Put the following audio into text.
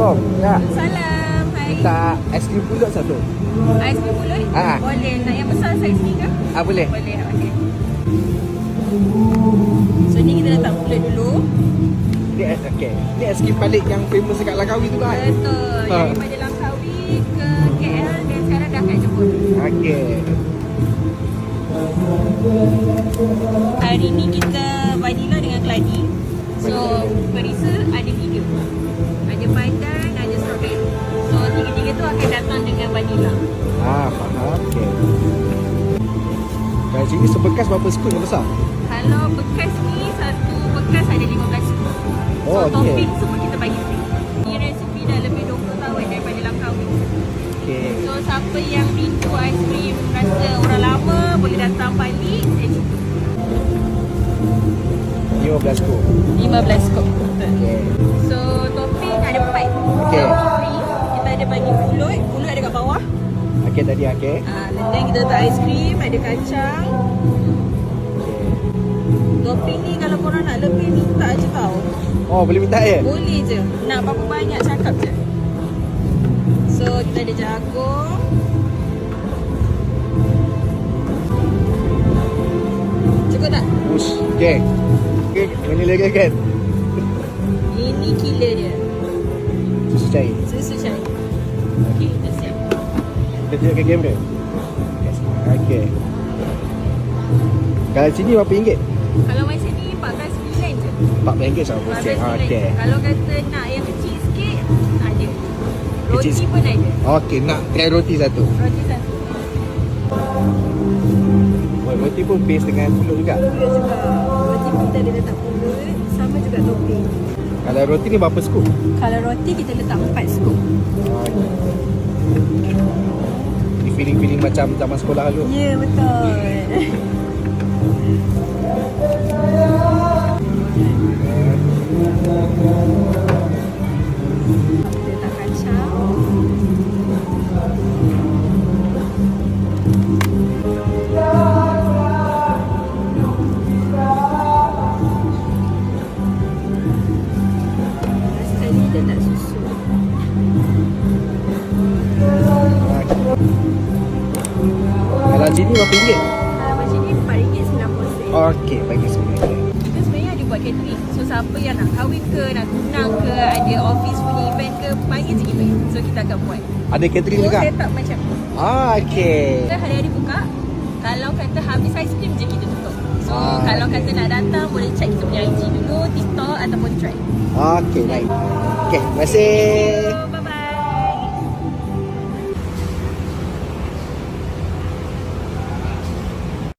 Assalamualaikum. Ya. Salam. Hai. Minta aiskrim pulut satu. Aiskrim pulut? Ah. Boleh. Nak yang besar saiz ni ke? Boleh. Boleh. Okey. So ni kita letak pulut dulu. Ni okey. Ni aiskrim balik yang famous dekat Langkawi tu kan? Betul. Yang daripada Langkawi ke KL dan sekarang dah kat Jepun. Okey. Hari ni kita vanilla dengan keladi. So perisa ada 3. Ada pandan, ada strawberry. So tiga-tiga tu akan datang dengan vanilla. Faham. Okey. Kat sini sebekas berapa scoop yang besar? Kalau bekas ni, satu bekas ada 15 scoop. So Oh, okey. topping semua kita bagi free. Ni resipi dah lebih 20 tahun daripada Langkawi. Okey. So siapa yang rindu aiskrim rasa orang lama boleh datang balik dan cuba. 15 scoop. 15 scoop. Betul. Okey. So topping ada 4. Okey. Free. Kita ada bagi pulut ada kat bawah. Okey tadi okey. Dan kita letak aiskrim, ada kacang. Okey. Topping ni kalau korang nak lebih minta je tau. Oh, boleh minta ya? Boleh je. Nak berapa banyak cakap je. So kita ada jagung. Cukup tak? Push. Okey. Okey, vanilla kan? Ini killer dia. Susu cair. Susu cair. Okey, dah siap. Kita tunjukkan kamera. Okey. Kalau sini berapa ringgit? Kalau macam ni 14.9 je. RM4 sama. 14.9 je. Kalau kata nak yang kecil sikit, ada. Roti Kecil. pun ada. Okey, nak try roti satu. Roti satu. Oh, roti pun base dengan pulut juga. Pulut juga. Roti pun kita ada letak pulut. Sama juga topping. Kalau roti ni berapa scoop? Kalau roti kita letak 4 scoop. Ini feeling-feeling macam zaman sekolah dulu. Ya, betul. Letak kacang. Sekali letak susu. Kalau sini berapa ringgit? Kalau macam ni RM4.90. Okey, bagi RM10. Kita sebenarnya ada buat catering. So siapa yang nak kahwin ke, nak tunang ke, ada office punya event ke, panggil je kita. So kita akan buat. Ada catering So juga? set up macam tu. Okey. Kita hari-hari buka. Kalau kata habis aiskrim je kita tutup. So kalau kata nak datang, boleh check kita punya IG dulu, TikTok ataupun Thread. Okey, baik. Okey, terima kasih.